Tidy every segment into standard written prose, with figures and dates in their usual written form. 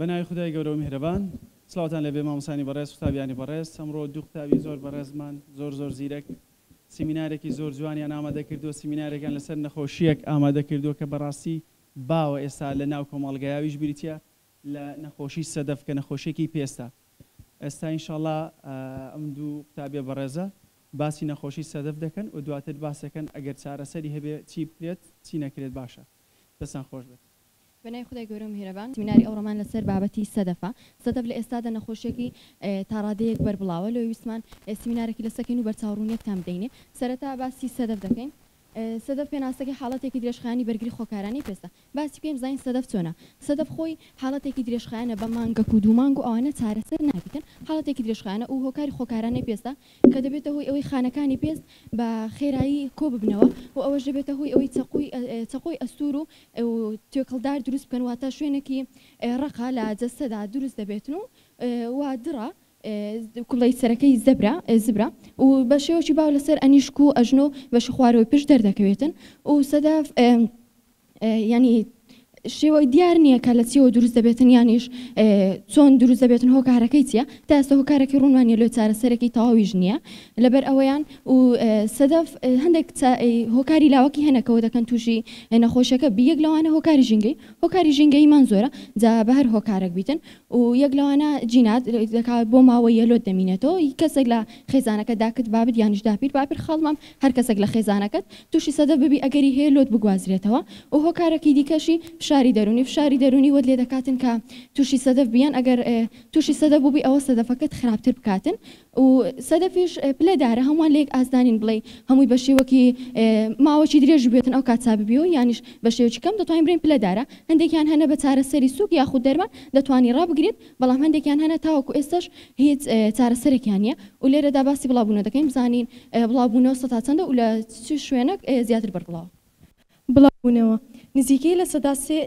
بەناوی خدای گەورە و میهرەبان سڵاوتان لەبێ مامۆستانی بەڕێز و قوتابیانی بەڕێز ئەمڕۆ دوو قوتابی زۆر بەڕێزمان زۆر زیرەک سیمینارێکی زۆر جوانیان ئامادە کردووە سیمینارێکیان لەسەر نەخۆشیەک ئامادە کردووە کە بەڕاستی باوە ئێستا لە ناو کۆمەڵگەیاویش بریتە لە نەخۆشی سەدەف کە نەخۆشیێکی پێستە ئێستا ئینشاءڵڵا ئەم دوو قوتابیە بەڕێزە باسی نەخۆشی سەدەف دەکەن و دواتر باسەکەن ئەگەر چارەسەری هەبێ چی بکرێت چی نەکرێت باشە دەستان خۆش بێت. بەنای خدای گەورە و میهرەبان سیمیناری ئەوڕۆمان لەسەر بابەتی سەدەفە سەدەف لە ئێستادا نەخۆشیێکی تا ڕادەیەک بەربڵاوە لەوەی ویسمان سیمینارێکی لەسەکەین و بەرچاوڕوونیەکتان بدەینێ سەرەتا باسی سەدەف دەکەین سەدەف پێناسەکەی حاڵەتێکی درێژخایانی بەرگری خۆکارانی پێستە باسی پێم زین سەدەف چۆنە سەدەف خۆی حاڵەتێکی درێژخایانە بە مانگەک و دوو مانگ و ئەوانە چارەسەر نابیتن حاڵەتێکی درێژخایانە و هۆکاری خۆکارانی پێستە کە دەبێتە هۆی ئەوەی خانەکانی پێست بە خێرایی کۆ ببنەوە و ئەوەش دەبێتە هۆی ئەوەی چەقۆی ئەستور و توێکڵدار دروست بکەن واتە شوێنێکی ڕقا لە جەستەدا دروست دەبێتن و وا دڕە کوڵی سەرەکەی زبرا و بە شێوەی باو لەسەر ئەنیشک و ئەژنۆ بەش خوارەوەی پشت دەردەکەوێتن و سەدەف ینی شێوەی دیار نییە کە لە چیەوە دروست دەبێتن یانیش چۆن دروست دەبێتن هۆکارەکەی چیە تا ئێستا هۆکارێکی ڕوونوانیە لێ چارەسەرێکی تەواویش نییە لەبەر ئەوەیان و سەدەف هەندێک هۆکاری لاوەکی هەنەکەەوە دەکەن تووشی نەخۆشیەکە یەک لەوانە هۆکاری ژینگەیمان زۆرە جا بە هەر هۆکارێک بیتن و یەک لەوانە جینات دەکات بۆ ماوەی یەلۆت دەمینێتەوە کەسێک لە خێزانەکە داکت بابت یانیش داپیر باپیر خاڵمام هەر کەسێک لە خێزانەکەت تووشی سەدەف ببی ئەگەری هەیە لۆت بگوازرێتەوە و هۆکارێکی دیکەشی فشاری دەرونی وەت لێ دەکاتن کە تووشی سەدەف بیان ئەگەر تووشی سەدەف بووبی ئەوە سەدەفەکەت خراپتر بکاتن و سەدەفیش پلەدارە هەمووان لێک ئازدانین بڵێ هەمووی بە شێوەکی ماوەکی درێژ بێتن ئەو کاتسا ببیەوە یانیش بە شێوەی کەم دەتوانین بڕین پلەدارە هەندێکیان هەنە بە چارەسەری سوک یاخود دەرمان دەتوانی ڕابگرێت بەڵام هەندێکیان هەنە تاوەکو ئێستاش هیچ چارەسەرێکیان نییە و لێرەدا باسی بڵاوبوونە دەکەین بزانین بڵاوبوونەوە سەتا چەندە و لە شوێنێک زیاتر بەربڵاو بڵاوبوونەوە نزیکەی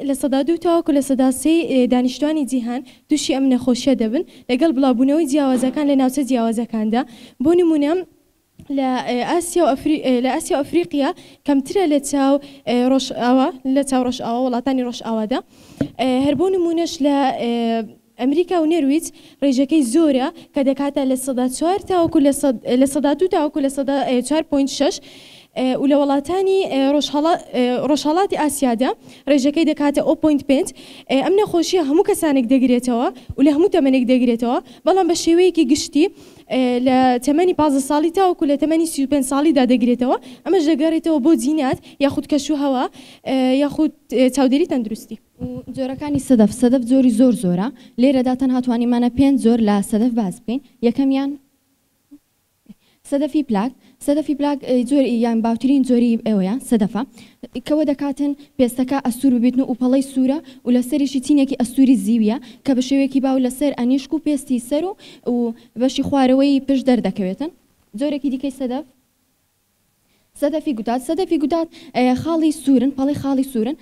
لە سەدا دوو تاوەکو لە سەدا سێ دانیشتوانی جیهان دووشی ئەم نەخۆشیە دەبن لەگەڵ بڵاوبوونەوەی جیاوازەکان لە ناوچە جیاوازەکاندا بۆ نمونە لە ئاسیا و ئەفریقیا کەمترە لە چاو ڕۆژئاوا لە چاو ڕۆژئاوا وڵاتانی ڕۆژئاوادا هەر بۆ نمونەش لە ئەمریکا و نەرویج ڕێژەکەی زۆرە کە دەکاتە لە سەدا 4 تاوەکو لە سەدا 2 تاوەکو لە سەدا 4.6 و لە وڵاتانی ڕۆژهەڵاتی ئاسیادا ڕێژەکەی دەکاتە 0.5 ئەم نەخۆشیە هەموو کەسانێک دەگرێتەوە و لە هەموو تەمەنێک دەگرێتەوە بەڵام بە شێوەیەکی گشتی لە تەمەنی 15 ساڵی تاوەکو لە تەمەنی 35 ساڵیدا دەگرێتەوە ئەمەش دەگەڕێتەوە بۆ جینات یاخود کەشوهەوا یاخود چاودێری تەندروستی جۆرەکانی سەدەف جۆری زۆرە لێرەدا تەنها توانیمانە 5 جۆر لە سەدەف باز بکەین یەکەمیان سەدەفی پلاک زۆر یان باوترین زۆری ئەوەیە سەدەفە کەوە دەکاتن پێستەکە ئەستور ببێتن و پەڵەی سوورە و لە سەریشی چینێکی ئەستوری زیویە کە بە شێوەیەکی باو لەسەر ئەنیشک و پێستی سەر و بەشی خوارەوەی پشت دەردەکەوێتن جۆرێکی دیکەی سەدەفی گوتات خاڵی سوورن پەڵی خاڵی سوورن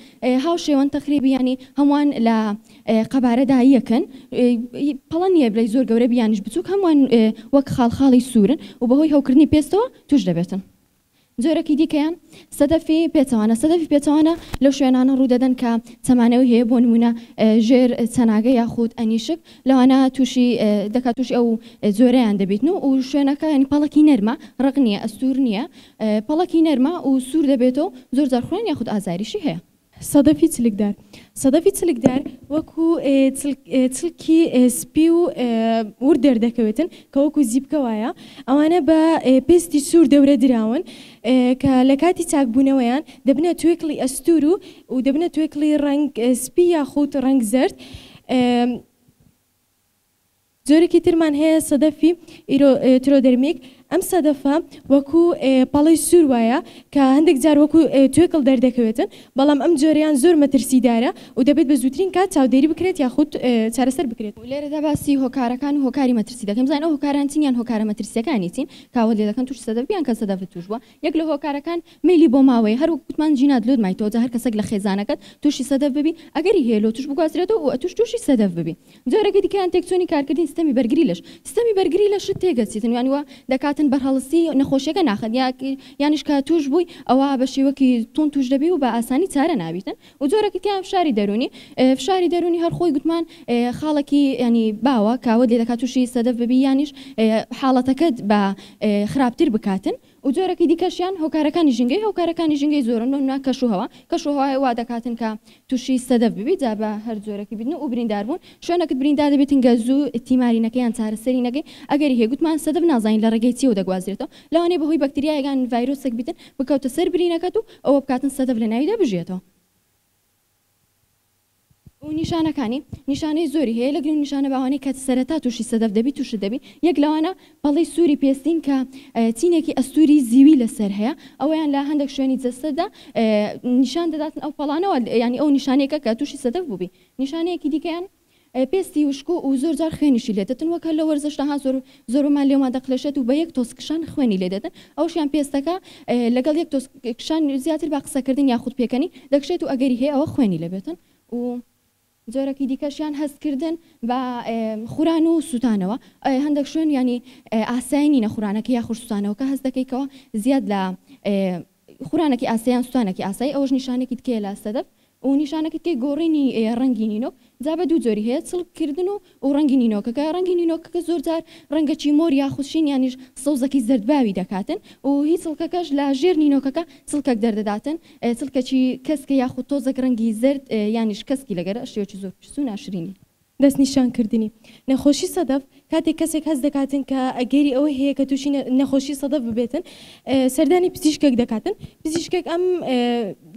هاو شێوەن تەقریبی ینی هەمووان لە قەبارەدا یەکەن پەڵە نییە بڵێ زۆر گەورە بیانیش بچووک هەمووان وەک خاڵی سوورن و بەهۆی هەوکردنی پێستەوە توش دەبێتن جۆرەکی دیکەیان سەدەفی پێچەوانە لەو شوێنانە ڕوودەدەن کە چەمانەوەی هەیە بۆ نمونە ژێر چەناگە یاخود ئەنیشک لەوانە تووشی دەکات تووشی ئەو جۆرەیان دەبێتن و شوێنەکە ینی پەڵەکی نەرمە ڕق نییە ئەستور نییە پەڵەکی نەرمە و سوور دەبێتەوە زۆر جارخوێن یاخود ئازاریشی هەیە سەدەفی چلکدار وەکو چلکی سپی و ور دەردەکەوێتن کە وەکو زیبکە وایە ئەوانە بە پێستی سوور دەورە دراون کە لە کاتی چاکبوونەوەیان دەبنە توێکڵی ئەستور و دەبنە توێکڵی ڕنگ سپی یاخود ڕنگ زرد جۆرێکی ترمان هەیە سەدەفی ترۆدەرمیک ئەم سەدەفە وەکو پەڵەی سوور وایە کە هەندێک جار وەکو توێکڵ دەردەکەوێتن بەڵام ئەم جۆریان زۆر مەترسیدارە و دەبێت بە زووترین کات چاودێری بکرێت یاخود چارەسەر بکرێت لێرەدا باسی هۆکارەکان و هۆکاری مەترسی دەکەم زانین ئەو هۆکاران چینیان هۆکارە مەترسیەکانی چین کاوە لێ دەکەن توش سەدەفیان کە سەدەفت توش بووە یەک لە هۆکارەکان میلی بۆ ماوەی هەر وەکوتمان جینات لۆت مایتەوە هەر کەسێک لە خێزانەکەت تووشی سەدەف ببی ئەگەری هەیە لۆ توش بگوازرێتەوە و تووشی سەدەف ببی جۆرەکی دیکەیان تێکچۆنی کارکردنی سیستەمی بەرگری لەش تێگەچیتن یانیوە دەکات کاتن بەرهەڵستی نەخۆشیەکە ناخەت یانیش کە توش بووی ئەوە بە شێوەکی تون توش دەبی و بە ئاسانی چارە نابیتن و جۆرەکە تیان فشاری دەرونی هەر خۆی گوتمان خاڵێکی ینی باوە کاوە لێ دەکات تووشی سەدەف ببی یانیش حاڵەتەکەت بە خراپتر بکاتن و جۆرەکی دیکەشیان هۆکارەکانی ژنگەی زۆرن نا کەشوهەوای وا دەکاتن کە تووشی سەدەف ببی جا بە هەر جۆرەکی بین و بریندار بوون شوێنەکەت بریندار دەبێتن گەزوو تیمارینەکەیان چارەسەری نەگەی ئەگەری هەیە گوتمان سەدەف نازانین لە ڕێگەی چی و دەگوازرێتەوە لەوانەیە بەهۆی بەکتریایەکان ڤایرۆسێک بیتن بکەوتە سەر برینەکەت و ئەوە بکاتن سەدەف لە ناویدا بژێتەوە و نیشانەی زۆری هەیە لەگەڵ نیشانە باوانەی کە سەرەتا تووشی سەدەف دەبی تووشت دەبی یەک لەوانە پەڵەی سووری پێستین کە چینێکی ئەستوری زیوی لەسەر هەیە ئەوەیان لە هەندێک شوێنی جەستەدا نیشان دەداتن ئەو پەڵانەوە ینی ئەو نیشانەیەکە کە تووشی سەدەف بووبی نیشانەیەکی دیکەیان پێستی وشکو و زۆر جار خوێنیشی لێدەتن وەکە لە وەرزشتەها زۆرمان لێوان دەقلێشێت و بە یەک تۆسکشان خوێنی لێدەتن ئەوشیان پێستەکە لەگەڵ یەک تۆسکشان زیاتر با قسەکردن یاخود پێکەنی دەکشێت و ئەگەری هەیە ئەوە خوێنی لێبێتن و جۆرەکی دیکەشیان هەستکردن بە خوران و سووتانەوە هەندێک شوێن ینی ئاسایی نینە خورانەکە یا خوشتانەوە کە هەست دەکەیتەوە زیاد لە خورانێکی ئاسیان سووتانێکی ئاسایی ئەوەش نیشانێکی تکێ لە سەدەف و نیشانەکە تێ گۆڕینی ڕەنگی نینۆک جا بە دوو جۆری هەیە چڵکردن و ڕەنگی نینۆکەکە ڕەنگی نینۆکەکە زۆر جار ڕەنگەکی مۆر یاخودشین یانیش سەوزەکی زەردباوی دەکاتن و هیچ چڵکەکەش لە ژێر نینۆکەکە چڵکەک دەردەداتن چڵکەکی کەسکە یاخود تۆزێک ڕەنگی زرد یانیش کەسکی لەگەرە شێوەکی زۆر پرس و ناشرینی دەست نیشانکردنی نەخۆشی سەدەف کاتێک کەسێک هەست دەکاتن کە ئەگەری ئەوە هەیە کە تووشی نەخۆشی سەدەف ببێتن سەردانی پزیشکێک دەکاتن پزیشکێک ئەم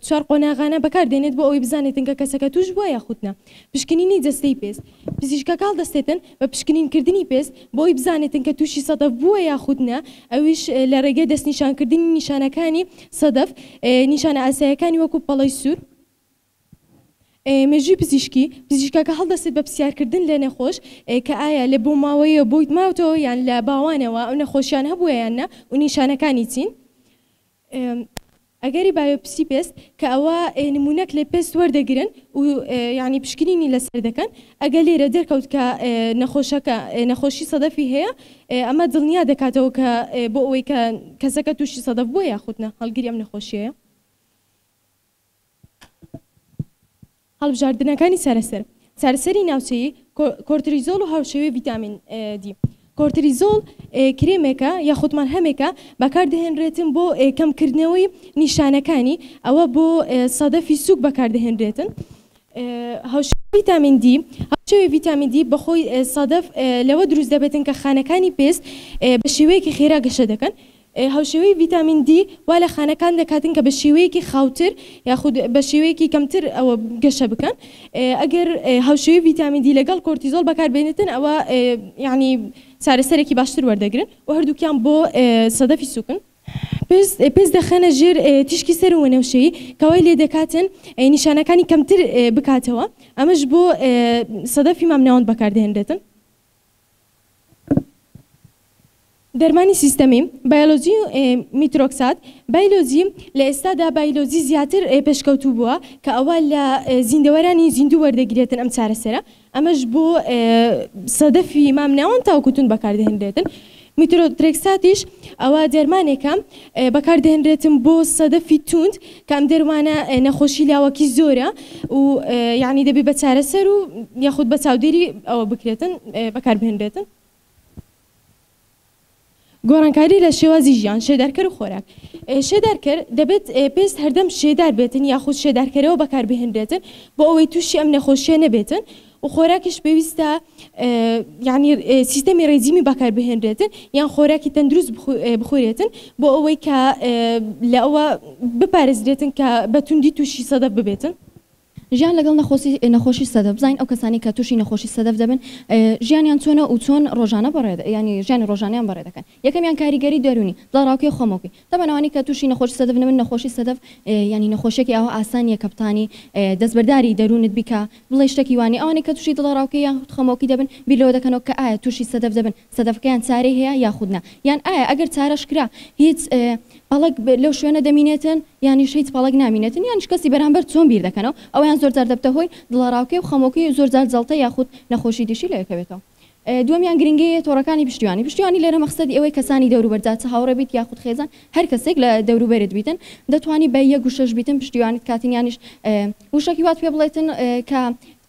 چوار قۆناغانە بەکاردێنێت بۆ ئەوەی بزانێتن کە کەسەکە توش بووە یاخودنا پشکنینی جەستەی پێست پزیشکە کاڵ دەستێتن بە پشکنینکردنی پێست بۆ ئەوەی بزانێتن کە تووشی سەدەف بووە یاخودنا ئەویش لە ڕێگەی دەست نیشانکردنی نیشانەکانی سەدەف نیشانە ئاساییەکانی وەکو پەڵەی سوور مێژووی پزیشکەکە هەڵدەستێت بە پرسیارکردن لە نەخۆش کە ئایا لە بۆ ماوەیە بۆیت ماوتەوە یان لە باوانەوە ئەو نەخۆشیان هەبووە یاننا و نیشانەکانی چین ئەگەری بایۆپسی پێست کە ئەوە نمونەک لێ پێست وەردەگرن و ینی پشکنینی لەسەر دەکەن ئەگە لێرە دەرکەوت کە نەخۆشی سەدەفی هەیە ئەمە دڵنیا دەکاتەوە کە بۆ ئەوەی کە کەسەکە تووشی سەدەف بووە یاخودنا هەڵگیری ئەم نەخۆشیەیە هەڵبژاردنەکانی سەرسەری ناوچەیی کۆرتیزۆل و هاوشێوەی ڤیتامین دی کۆرتیزۆل کرێمێکە یاخودمان هەمێکە بەکاردەهێنرێتن بۆ کەمکردنەوەی نیشانەکانی ئەوە بۆ سەدەفی سووک بەکاردەهێنرێتن هاوشێوەی ڤیتامین دی هاوشێوەی ڤیتامین دی بەخۆی سەدەف لەوە دروست دەبێتن کە خانەکانی پێست بە شێوەیەکی خێرا گەشە دەکەن هاوشێوەی ڤیتامین دی وا لە خانەکان دەکاتن کە بە شێوەیەکی خاوتر یاخود بە شێوەیەکی کەمتر ئەوە گەشە بکەن ئەگەر هاوشێوەی ڤیتامین دی لەگەڵ کۆرتیزۆل بەکاربێنێتن ئەوە یعنی چارەسەرێکی باشتر وەردەگرن و هەردووکیان بۆ سەدەفی سووکن پێست دەخەنە ژێر تیشکی سەر و وەنەوشەیی کەوای لێ دەکاتن نیشانەکانی کەمتر بکاتەوە ئەمەش بۆ سەدەفی مامناوەند بەکاردەهێنرێتن دەرمانی سیستەمی بایۆلۆژی میترۆکسات بایۆلۆژی لە ئێستادا بایۆلۆژی زیاتر پێشکەوتوو بووە کە ئەوە لە زیندەوەرانی زیندوو وەردەگرێتن ئەم چارەسەرە ئەمەش بۆ سەدەفی مامناوەند تاوکوتون بەکاردەهێنرێتن میترۆترێکساتیش ئەوە دەرمانێکە بەکاردەهێنرێتن بۆ سەدەفی توند کە ئەم دەرمانە نەخۆشی لاوەکی زۆرە و یعنی دەبێت بە چارەسەر و یاخود بە چاودێری ئەوە بکرێتن بەکاربهێنرێتن گۆڕانکاری لە شێوازی ژیان شێدارکەر و خۆراک شێدارکەر دەبێت پێست هەردەم شێدار بێتن یاخود شێدارکەرەوە بەکاربهێنرێتن بۆ ئەوەی تووشی ئەم نەخۆشیە نەبێتن و خۆراکیش پێویستە یعنی سیستەمی ڕێزیمی بەکاربهێنرێتن یان خۆراکی تەندروست بخورێتن بۆ ئەوەی کە لە ئەوە بپارێزرێتن کە بەتوندی تووشی سەدەف ببێتن ژیان لەگەڵ نەخۆشی سەدەف بزانین ئەو کەسانی کە تووشی نەخۆشی سەدەف دەبن ژیانیان چۆنە و چۆن ڕۆژانە بەڕێ ینی ژیانی ڕۆژانیان بەڕێ دەکەن یەکەمیان کاریگەری دەرونی دڵڕاوکی خۆمۆکی دەبنەوەی کە تووشی نەخۆشی سەدەف نەبن نەخۆشی سەدەف ینی نەخۆشیێکی ئەوە ئاسانیە کەپتانی دەستبەرداری دەرونت بیکە بڵێ شتێکی وانی ئەوانەی کە تووشی دڵڕاوکی یان خۆمۆکی دەبن بیرەوە دەکەنەوە کە ئایا تووشی سەدەف دەبن سەدەفەکەیان چارەی هەیە یاخودنا یان ئایا ئەگەر چارەش کرا هیچ پەڵک لەو شوێنە دەمینێتن یانی هیچ پەڵک نامینێتن یان کەسی بەرامبەر چۆن بیر دەکەنەوە ئەویان زۆر جار دەبتە هۆی دڵڕاوکی و خەمۆکی زۆر جار جەڵتە یاخود نەخۆشی دیشی لەیەکەوێتەوە دووەمیان گرنگەیە تۆڕەکانی پشتیوانی لێرە مەقسەدی ئەوەی کەسانی دەوروبەرجات هاوڕێ بیت یاخود خێزان هەر کەسێک لە دەوروبەرت بیتن دەتوانی بە یەک گوشەش بیتن پشتیوانیت کاتنیانیش وشکی وات پێ بڵێتن کە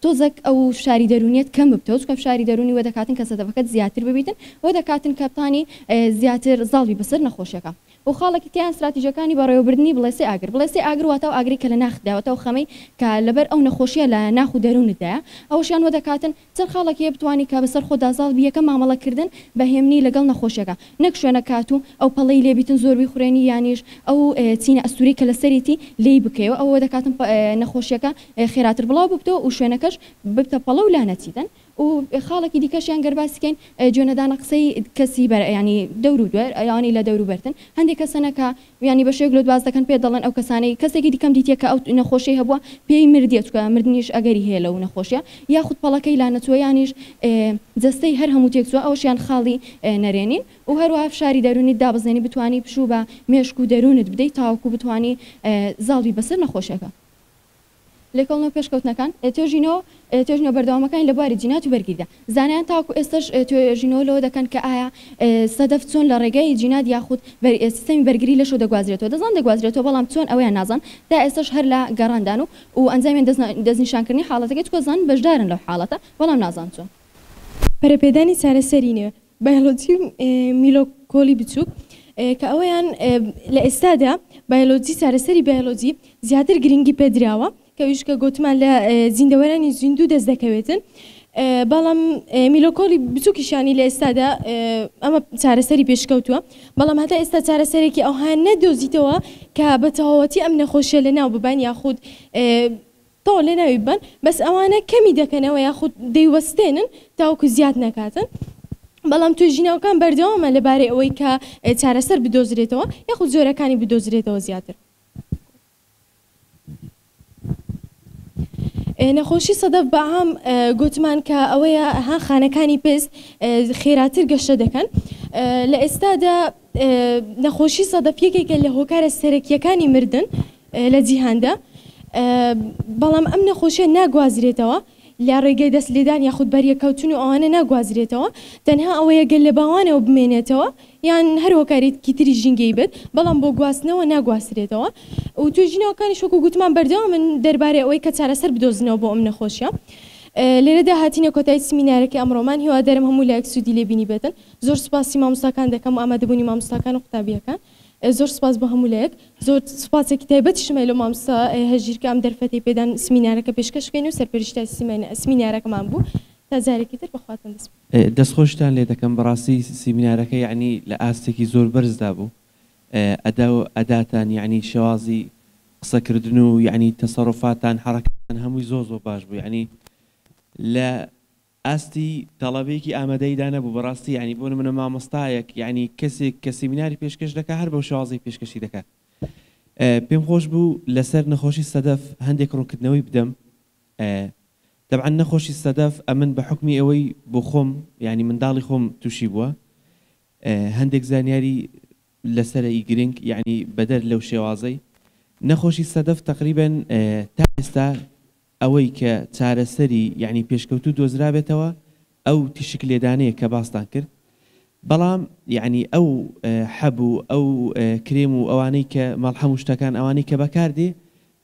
تۆزێک ئەو شاری دەرونیت کەم ببتەوە کە شاری دەرونی وە دەکاتن کە سەدەفەکەت زیاتر ببیتن وە دەکاتن کەپتانی زیاتر زاڵی بەسەر نەخۆشیەکە و خاڵێکی تیان استراتیژەکانی بەڕێوەبردننی بڵێسێ ئاگر واتە ئاگری کە لە ناخداوەتەوە خەمەی کە لەبەر ئەو نەخۆشیە لە ناخ و دەرونتدایە ئەوشیان وە دەکاتن چەند خاڵێکی بتوانی کە بەسەر خۆدازاڵ بیەکە مامەڵەکردن بەهێمنی لەگەڵ نەخۆشیەکە نەک شوێنە کات و ئەو پەڵەی لێبیتن زۆربی خوێنی یانیش ئەو چینە ئەستوری کە لە سەریتی لی بکەوە ئەوە دەکاتن نەخۆشیەکە خێراتر بڵاو ببتەوە و شوێنەکەش ببتە پەڵە و لانەچیتن و خاڵێکی دیکەشیان گەرباسیکەین جوێنەدانە قسەی کەسی ینی دەور و دوێر ئەیانی لە دەوروبەرتن هەندێک کەسەنەکە ینی بەشێک لە باز دەکەن پێ دەڵێن ئەو کەسانەی کەسێکی دیکەم دیتە کە ئەو نەخۆشی هەبووە پێی مردیە چکە مردنیش ئەگەری هەیە لەو نەخۆشیە یاخود پەڵەکەی لانەچوە یانیش جستەی هەر هەموو تێکچوە ئەوشیان خاڵی نەرێنین و هەروە شاری دەرونی دابزێنی بتوانی پشوو بە مێشک و دەرونت بدەیت تاوەکو بتوانی زاڵی بەسەر نەخۆشیەکە لێکۆڵنەوە پێشکەوتنەکان توێژینەوە بەردەوامەکانی لە بواری جینات و بەرگریدا زانیان تاکو ئێستش توێژینەوە لەوە دەکەن کە ئایا سەدەف چۆن لە ڕێگەی جینات یاخود سیستەمی بەرگری لەشۆ دەگوازرێتەوە دەزان دەگوازرێتەوە بەڵام چۆن ئەویان نازان تا ئێستش هەر لە گەڕاندان و ئەنجامیان دەستنیشانکردنی حاڵەتەکەی چکۆزان بەشدارن لەو حاڵەتە بەڵام نازان چۆن پەرەپێدانی چارەسەرینەوە بایۆلۆجی میلۆکۆلی بچووک کە ئەویان لە ئێستادا بایۆلۆجی چارەسەری بایۆلۆجی زیاتر گرنگی پێدراوە کەویش کە گوتمان لە زیندەوەرانی زیندوو دەست دەکەوێتن بەڵام میلۆکۆلی بچووکیشانی لە ئێستادا ئەمە چارەسەری پێشکەوتووە بەڵام هەتا ئێستا چارەسەرێکی ئەوهان نەدۆزیتەوە کە بە تەواوەتی ئەم نەخۆشیە لە ناو ببان یاخود تۆ لێ ناوی بن بەس ئەوانە کەمی دەکەنەوە یاخود دەیوەستێنن تاوەکو زیاد نەکاتن بەڵام توێژینەوەکان بەردەوامە لەبارەی ئەوەی کە چارەسەر بدۆزرێتەوە یاخود زۆرەکانی بدۆزرێتەوە زیاتر نەخۆشی سەدەف بەعام گوتمان کە ئەوەیە هەن خانەکانی پێست خێراتر گەشتە دەکەن لە ئێستادا نەخۆشی سەدەف یەکێکە لە هۆکارە سەرەکیەکانی مردن لە جیهاندا بەڵام ئەم نەخۆشیە ناگوازرێتەوە لە ڕێگەی دەست لێدان یاخود بەریەکەوتن و ئەوانە ناگوازرێتەوە تەنها ئەوەیە گەل لە باوانەوە بمێنێتەوە یان هەر هۆکارێکی تری ژینگەی بێت بەڵام بۆ گواستنەوە ناگوازرێتەوە و توێژینەوەکانی شوکو گوتمان بەردەوام من دەربارەی ئەوەی کە چارەسەر بدۆزنەوە بۆ ئەم نەخۆشیە لێرەدا هاتینە کۆتایی سمینارەکەی ئەمڕۆمان هیوادارم هەموو لایەک سوودی لێبینی بێتن زۆر سوپاسی مامۆستاکان دەکەم و ئامادەبوونی مامۆستاکان و قوتابیەکان زۆر سپاس بە هەموو لایەک زۆر سپاسێکی تایبەتی شمای لە مامۆستا هەژیرکە ئەم دەرفەتەی پێدان سمینارەکە پێشکەشکەین و سەرپەرشتای سمینارەکەمان بوو تا جارێکی تر بەخواتان دەستخۆشتان لێ دەکەم بەڕاستی سمینارەکە یعنی لە ئاستێکی زۆر بەرزدا بوو ئەداتان یعنی شێوازی قسەکردن و یعنی تەسەڕوفاتان حەرەکەتان هەمووی زۆر باش بوو یعنی لە ئاستی تەڵەبێکی ئامادەیدا نەبوو بەڕاستی یعنی بۆ منە مامۆستایەک یعنی کەسێک کە سمیناری پێشکەش دەکات هەر بەو شێوازی پێشکەشی دەکات پێم خۆش بوو لەسەر نەخۆشی سەدەف هەندێک ڕوونکردنەوەی بدەم طبعا نەخۆشی سەدەف ئەمن بە حکمی ئەوەی بۆ خۆم یعنی منداڵی خۆم تووشی بووە هەندێک زانیاری لەسەرەی گرنگ یعنی بەدەر لەو شێوازەی نەخۆشی سەدەف تقریبا تا ئێستا ئەوەی کە چارەسەری یعنی پێشکەوتو دۆزرابێتەوە ئەو تیشک لێدانەیە کە باستان کرد بەڵام یعنی ئەو حەبوو ئەو کرێم و ئەوانەی کە مەڵحەم شتەکان ئەوانەی کە بەکاردێ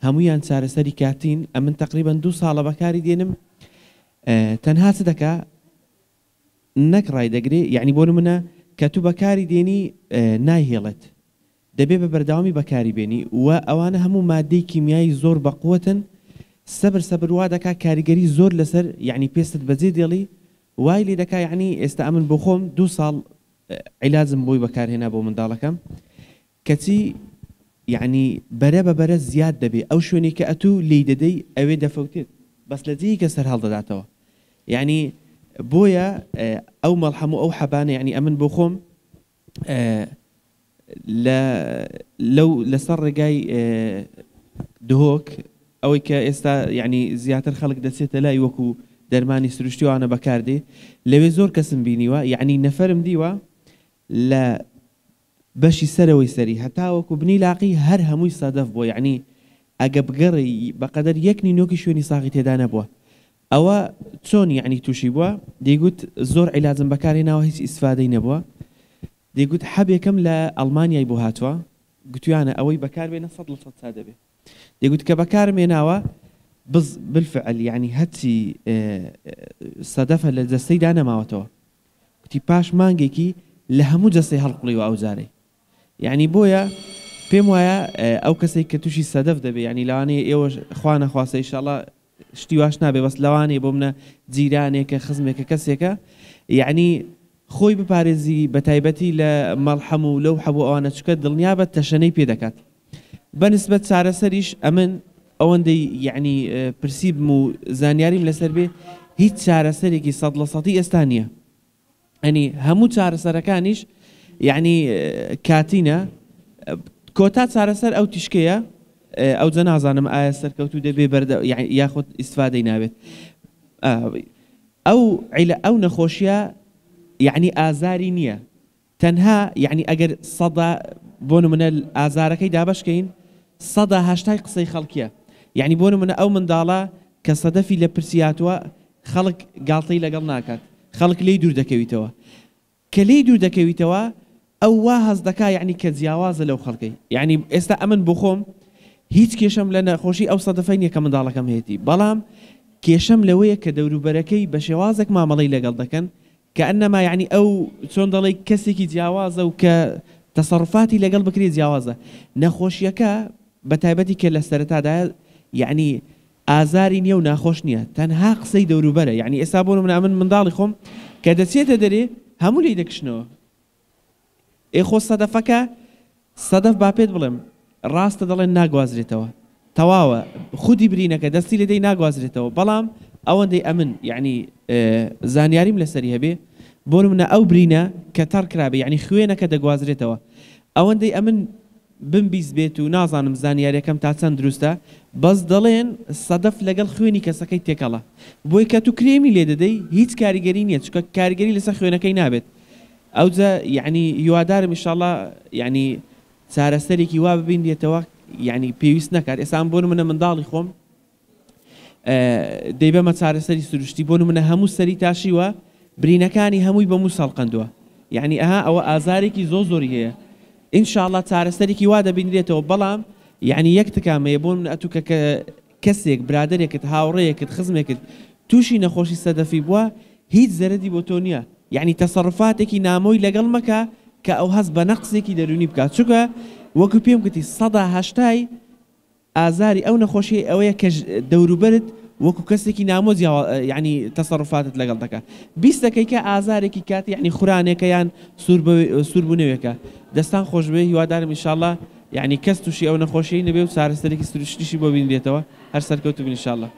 هەمویان چارەسەری کاتین ئەمن تقریبا 2 ساڵە بەکاری دێنم تەنها چ دەکا نەک ڕای دەگرێ یعنی بۆ نمونە کە تو بەکاری دێنی نایهێڵێت دەبێ بە بەردەوامی بەکاری بێنی و ئەوانە هەموو مادەی کیمیایی زۆر بەقووەتن سەبر وا دەکا کاریگەری زۆر لەسەر یعنی پێستت بەجێ دێڵی وای لێ دەکا یعنی ئێستا ئەمن بۆ خۆم 2 ساڵ عیلاجم بۆی بەکارهێنا بۆ منداڵەکەم کەچی یعنی بەرە بە بەرە زیاد دەبێ ئەو شوێنی کە ئەتوو لی دەدەی ئەوێ دەفەوتێت بەس لە جێی کە سەر هەڵدەداتەوە یعنی بۆیە ئەو مەڵحەم و ئەو حەبانە یعنی ئەمن بۆ خۆم لەسەر ڕێگای دهۆک ئەوەی کە ئێستا یعنی زیاتر خەڵک دەچێتە لای وەکو دەرمانی سروشتیوانە بەکاردێ لەوێ زۆر کەسم بینیوە یعنی نەفەرم دیوە لە بەشی سەرەوەی سەری هەتا وەکو بنی لاقی هەر هەمووی سەدەف بووە یعنی ئەگە بگەڕی بەقەدەر یەک نینۆکی شوێنی ساغی تێدا نەبووە ئەوە چۆن یعنی تووشی بووە دەیگوت زۆر عیلاجم بەکارهێناوە هیچ ئیسفادەی نەبووە دەیگوت حەبێکم لە ئەڵمانیای بۆ هاتووە گوتیانە ئەوەی بەکاربێنە 100% سادە بێ دەیگوت کە بەکارمێناوە بالفعل يعني هەچی سەدەفە لە جەستەیدا نەماوەتەوە وتی پاش مانگێکی لە هەموو جەستەی هەڵقوڵی و ئەوجارەی یعنی بۆیە پێم وایە ئەو کەسێک کە تووشی سەدەف دەبێ ینی لەوانەیە ئێوە خوا نەخواسە ئینشاءڵڵا شتی واش نابێ بەس لەوانەیە بۆ منە جیرانێکە خزمێکە کەسێکە یعنی خۆی بپارێزی بە تایبەتی لە مەڵحەم و لەو حەبوو ئەوانە چکە دڵنیابەت تەشەنەی پێ دەکات بەنسبەت چارەسەریش ئەمن ئەوەندەی یعنی پرسیبم و زانیاریم لەسەر بێ هیچ چارەسەرێکی 100% ئێستا نییە ئەنی هەموو چارەسەرەکانیش یعنی کاتینە کۆتا چارەسەر ئەو تیشکەیە ئەو جە نازانم ئایا سەرکەوتو دەبێ بەردە یاخود ئیسفادەی نابێت ئەو نەخۆشیە یعنی ئازاری نییە تەنها یعنی ئەگەر سەدا بۆ نمونە ئازارەکەی دابەشکەین 180 قسەی خەڵکیە یعنی بۆ نمونە ئەو منداڵە کە سەدەفی لە پرسیاتوە خەڵک گاڵتەی لەگەڵ ناکات خەڵک لێی دوور دەکەویتەوە کە لێی دوور دەکەویتەوە ئەو وا هەز دەکا یعنی کە جیاوازە لەو خەڵکەی یعنی ئێستا ئەمن بۆ خۆم هیچ کێشەم لە نەخۆشی ئەو سەدەفەی نییە کە منداڵەکەم هەیەی بەڵام کێشەم لەوەیە کە دەوروبەرەکەی بە شێوازێک مامەڵەی لەگەڵ دەکەن کە ئەنەما یعنی ئەو چۆن دەڵێ کەسێکی جیاوازە و کە تەسەڕفاتی لەگەڵ بکرێت جیاوازە نەخۆشیەکە بە تایبەتی کە لە سەرەتادایە یعنی ئازاری نییە و ناخۆش نییە تەنها قسەی دەوروبەرە یعنی ئێستا بۆ من منداڵی خۆم کە دەچێتە دەرێ هەموو لی دەکشنەوە ئێخۆ سەدەفەکە سەدەف با پێت بڵێم ڕاستە دەڵێن ناگوازرێتەوە تەواوە خودی برینەکە دەستی لێدەی ناگوازرێتەوە بەڵام ئەوەندەی ئەمن یعنی زانیاریم لەسەری هەبێ بۆ منە ئەو برینە کە تەڕ کرابێ یعنی خوێنەکە دەگوازرێتەوە ئەوەندەی ئەمن بمبیست بێت و نازانم زانیاریەکەم تا چەند دروستە بەس دەڵێن سەدەف لەگەڵ خوێنی کەسەکەی تێکەڵە بۆی کە تو کرێمی لێ دەدەی هیچ کاریگەری نییە چکە کاریگەری لەسەر خوێنەکەی نابێت ئەوجا یعنی هیوادارم ئینشاءڵڵا یعنی چارەسەرێکی وا ببینێتەوە یعنی پێویست نەکات ئێستا بۆ منە منداڵی خۆم دەیبەمە چارەسەری سروشتی بۆ منە هەموو سەری تاشیوە برینەکانی هەمووی بە مووسڵ قەندووە یعنی ئەها ئەوە ئازارێکی زۆری هەیە ئینشاءڵڵا چارەسەرێکی وا دەبینێتەوە بەڵام یعنی یەک تکامەیە بۆ من ئەتوکە کە کەسێک برادێکت هاوڕێیەکت خزمێکت تووشی نەخۆشی سەدەفی بووە هیچ زەرەدی بۆ تۆ نییە یعنی تەسەڕفاتێکی نامۆی لەگەڵ مەکە کە ئەو هەست بە نەقسێکی دەرونی بکات چونکە وەکو پێم گوتی 180 ئازاری ئەو نەخۆشی ئەوەیە کە دەوروبەرت وەکو کەسێکی نامۆ یعنی تەسەڕفاتت لەگەڵ دەکات 20% کە ئازارێکی کات یعنی خورانێکە یان سووربوونەوەکە دەستان خۆش بێ هیوادارم ئینشاءڵڵا یعنی کەس تووشی ئەو نەخۆشیی نەبێ و چارەسەرێکی سروشتیشی بۆ بینێتەوە هەر سەرکەوتو بن ئینشاءڵڵا